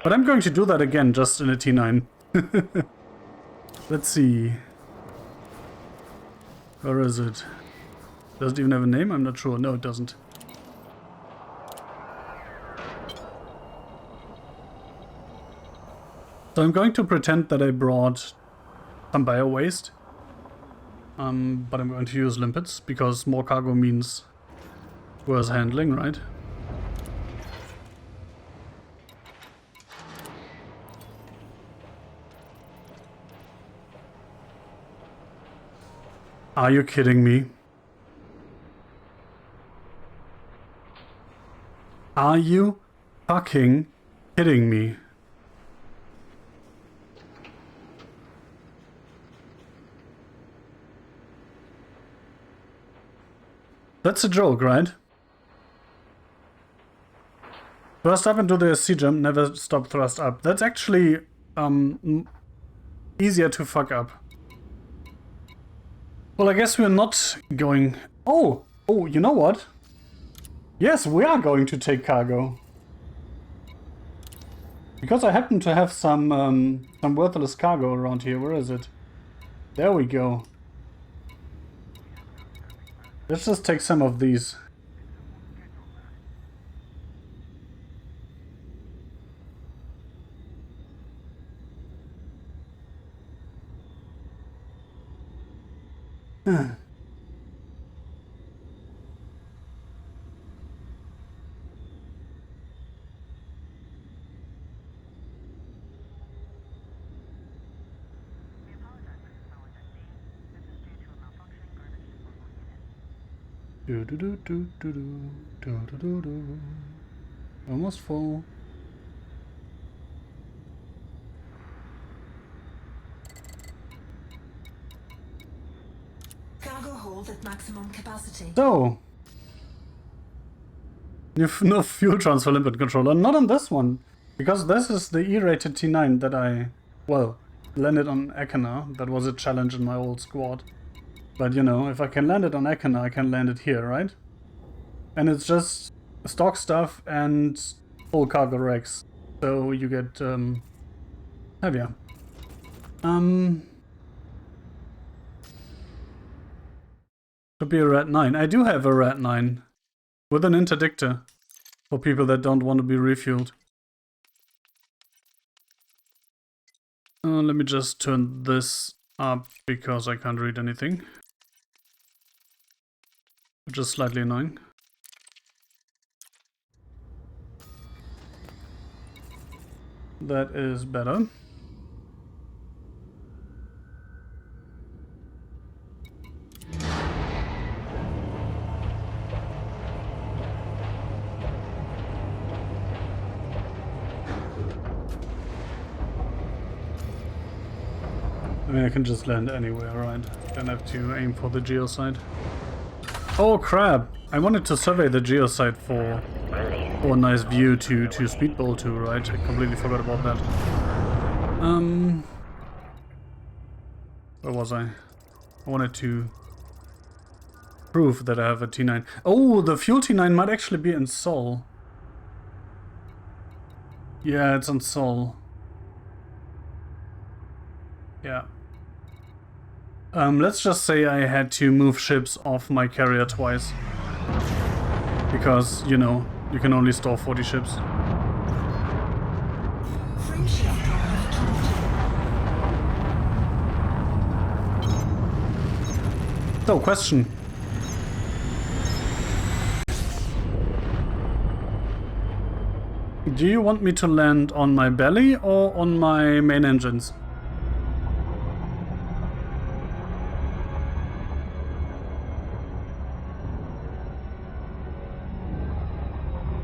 But I'm going to do that again, just in a T-9. Let's see. Where is it? Does it even have a name? I'm not sure. No, it doesn't. So I'm going to pretend that I brought some bio waste. But I'm going to use limpets, because more cargo means worse handling, right? Are you kidding me? Are you fucking kidding me? That's a joke, right? Thrust up into the SC jump, never stop thrust up. That's actually easier to fuck up. Well, I guess we're not going... Oh, you know what? Yes, we are going to take cargo. Because I happen to have some worthless cargo around here. Where is it? There we go. Let's just take some of these. Almost full. Cargo hold at maximum capacity. So, you've no fuel transfer limpet controller. Not on this one, because this is the E-rated T9 that I, well, landed on Ekana. That was a challenge in my old squad. But you know, if I can land it on Ekana, I can land it here, right? And it's just stock stuff and full cargo racks. So you get heavier. Should be a Rat 9. I do have a Rat 9 with an interdictor for people that don't want to be refueled. Let me just turn this up because I can't read anything. Which is slightly annoying. That is better. I mean, I can just land anywhere, right? Don't have to aim for the geosite. Oh crap! I wanted to survey the geosite for a nice view to speedball to, right? I completely forgot about that. Where was I? I wanted to prove that I have a T9. Oh, the fuel T9 might actually be in Seoul. Yeah, it's in Seoul. Yeah. Let's just say I had to move ships off my carrier twice. Because, you know, you can only store 40 ships. So, question. Do you want me to land on my belly or on my main engines?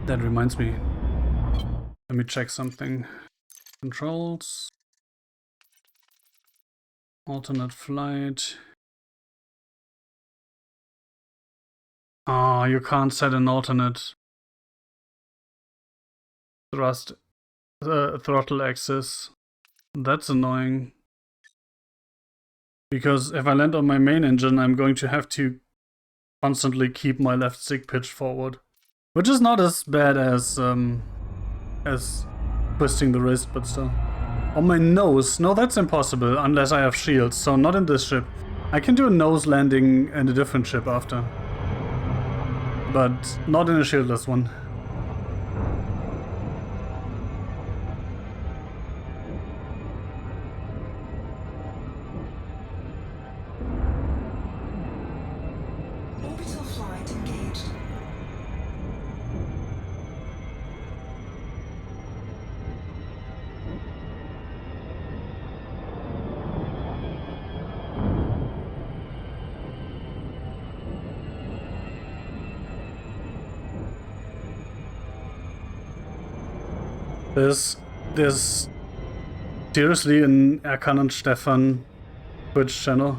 That reminds me. Let me check something. Controls. Alternate flight. Ah, you can't set an alternate throttle axis. That's annoying. Because if I land on my main engine, I'm going to have to constantly keep my left stick pitched forward. Which is not as bad as twisting the wrist, but still. On my nose? No, that's impossible, unless I have shields, so not in this ship. I can do a nose landing in a different ship after. But not in a shieldless one. Orbital flight engaged. There's seriously an Erkan and Stefan Twitch channel.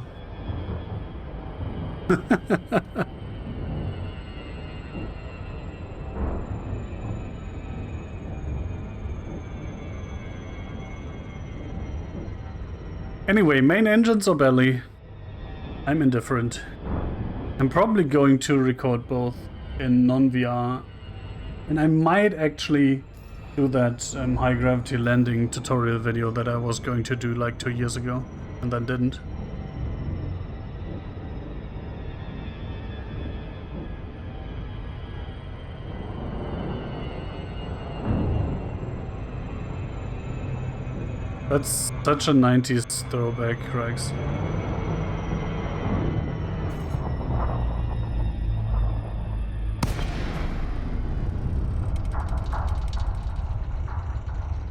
Anyway, main engines or belly? I'm indifferent. I'm probably going to record both in non-VR, and I might actually do that high gravity landing tutorial video that I was going to do like 2 years ago and then didn't. That's such a 90s throwback, Rex.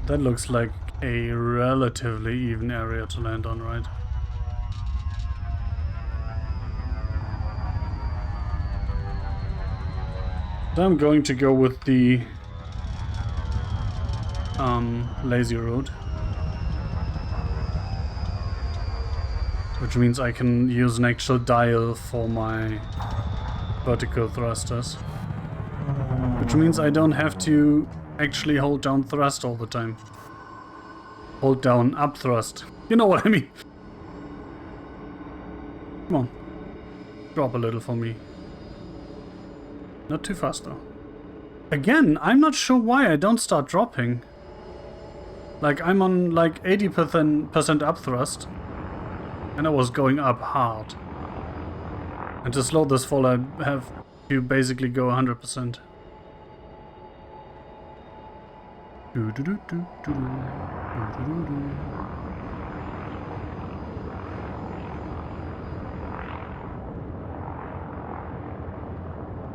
That looks like a relatively even area to land on, right? So I'm going to go with the lazy route, which means I can use an actual dial for my vertical thrusters, which means I don't have to actually hold down thrust all the time. Hold down up thrust. You know what I mean? Come on. Drop a little for me. Not too fast though. Again, I'm not sure why I don't start dropping. Like, I'm on like 80% up thrust. And I was going up hard. And to slow this fall, I have to basically go 100%.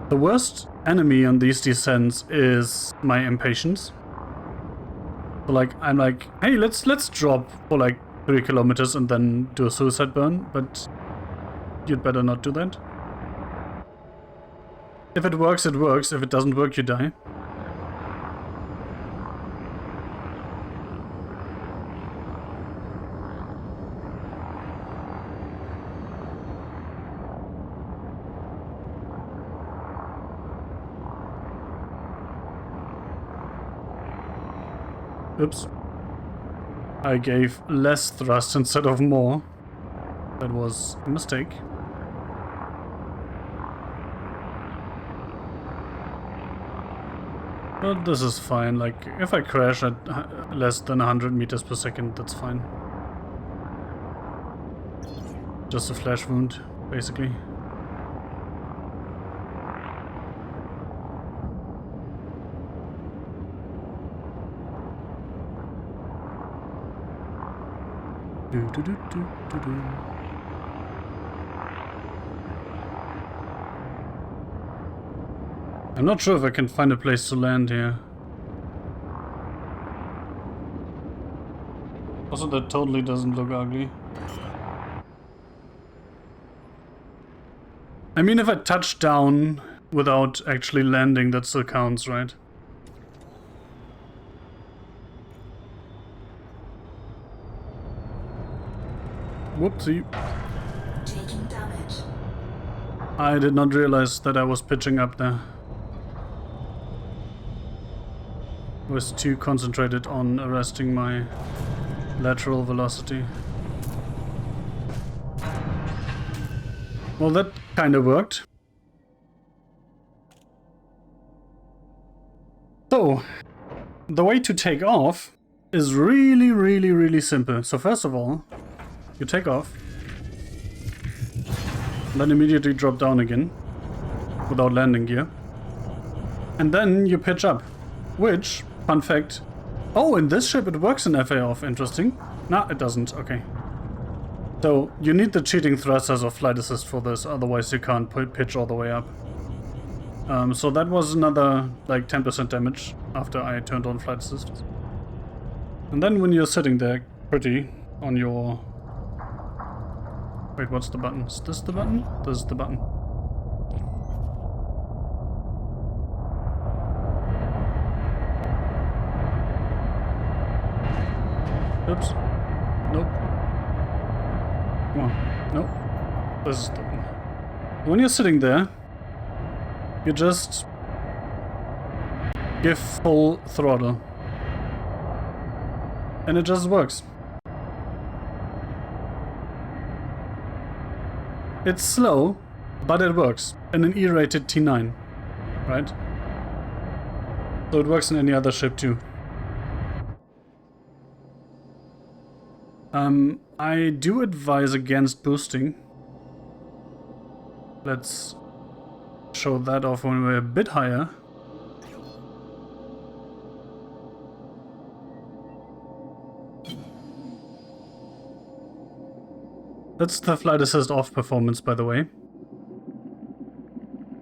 The worst enemy on these descents is my impatience. So like, I'm like, hey, let's drop for like 3 kilometers and then do a suicide burn, but you'd better not do that. If it works, it works. If it doesn't work, you die. Oops. I gave less thrust instead of more. That was a mistake. But this is fine. Like, if I crash at less than 100 meters per second, that's fine. Just a flash wound, basically. I'm not sure if I can find a place to land here. Also, that totally doesn't look ugly. I mean, if I touch down without actually landing, that still counts, right? Whoopsie. Taking damage. I did not realize that I was pitching up there. I was too concentrated on arresting my lateral velocity. Well, that kind of worked. So, the way to take off is really, really, really simple. So first of all, you take off, then immediately drop down again without landing gear. And then you pitch up, which, fun fact, oh, in this ship it works in FA off, interesting. Nah, it doesn't, okay. So, you need the cheating thrusters of flight assist for this, otherwise you can't pitch all the way up. So that was another, like, 10% damage after I turned on flight assist. And then when you're sitting there pretty on your... Wait, what's the button? Is this the button? This is the button. Oops. Nope. Come on. Nope. This is the one. When you're sitting there, you just give full throttle. And it just works. It's slow, but it works. In an E-rated T-9, right? So it works in any other ship too. I do advise against boosting. Let's show that off when we're a bit higher. That's the flight assist off performance, by the way.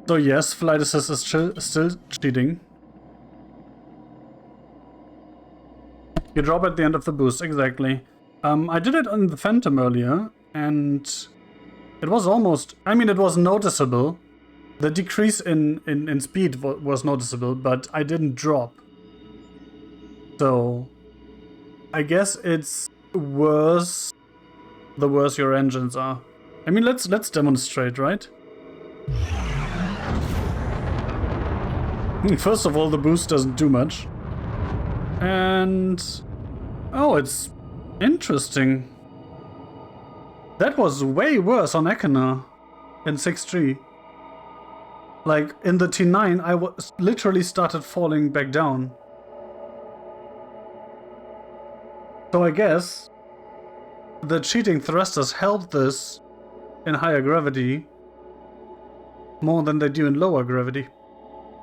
So yes, flight assist is still cheating. You drop at the end of the boost, exactly. I did it on the Phantom earlier, and it was almost... I mean, it was noticeable. The decrease in speed was noticeable, but I didn't drop. So, I guess it's worse the worse your engines are. I mean, let's demonstrate, right? First of all, the boost doesn't do much. And... oh, it's interesting. That was way worse on Ekana in 6.3. Like, in the T9, I literally started falling back down. So I guess the cheating thrusters help this in higher gravity more than they do in lower gravity.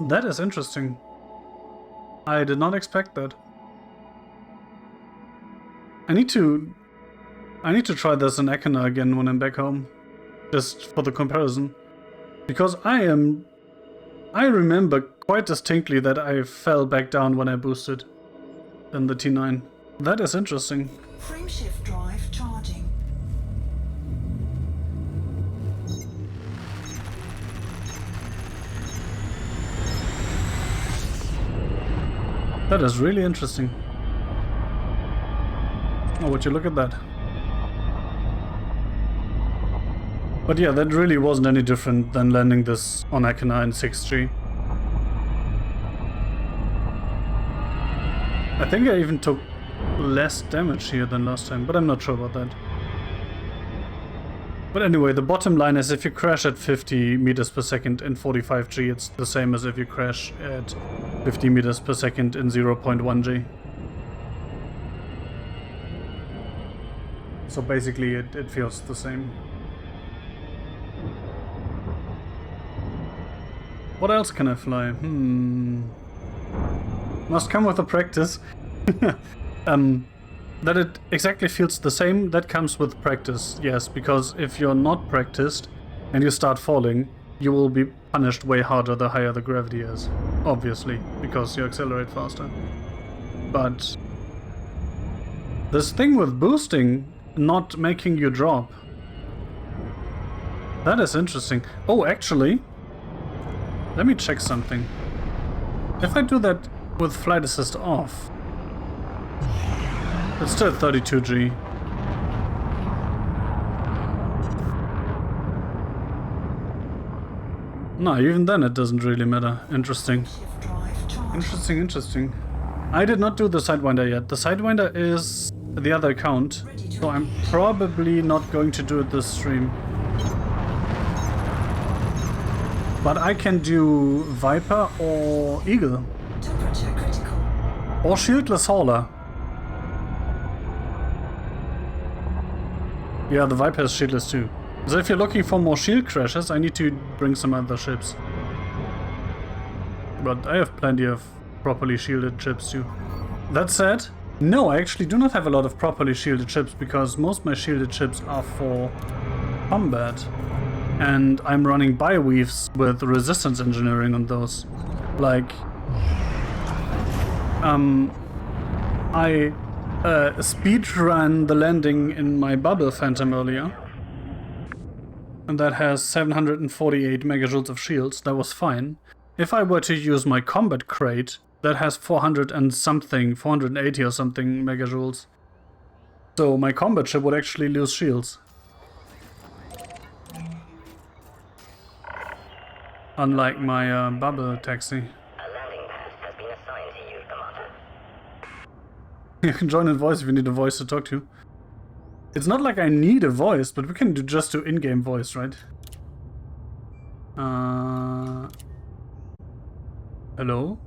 That is interesting. I did not expect that. I need to try this in Ekana again when I'm back home, just for the comparison, because I remember quite distinctly that I fell back down when I boosted in the T9. That is interesting. Frameshift drive charging. That is really interesting. Oh, would you look at that? But yeah, that really wasn't any different than landing this on Ekana in 6.3. I think I even took less damage here than last time, but I'm not sure about that. But anyway, the bottom line is if you crash at 50 meters per second in 45G, it's the same as if you crash at 50 meters per second in 0.1G. So basically it feels the same. What else can I fly? Must come with the practice. That it exactly feels the same, that comes with practice, yes, because if you're not practiced and you start falling, you will be punished way harder the higher the gravity is, obviously, because you accelerate faster. But this thing with boosting not making you drop, that is interesting. Oh, actually, let me check something. If I do that with flight assist off, it's still 32G. No, even then it doesn't really matter. Interesting. Interesting. I did not do the Sidewinder yet. The Sidewinder is the other account, so I'm probably not going to do it this stream. But I can do Viper or Eagle. Temperature critical. Or shieldless hauler. Yeah, the Viper is shieldless too. So if you're looking for more shield crashes, I need to bring some other ships. But I have plenty of properly shielded ships too. That said, no, I actually do not have a lot of properly shielded ships because most of my shielded ships are for combat. And I'm running bioweaves with resistance engineering on those. Like, I speedrun the landing in my bubble phantom earlier. And that has 748 megajoules of shields. That was fine. If I were to use my combat crate, that has 400 and something, 480 or something megajoules. So my combat ship would actually lose shields. Unlike my bubble taxi. A landing pad has been assigned to you, Commander. You can join in voice if you need a voice to talk to. It's not like I need a voice, but we can just do in-game voice, right? Hello?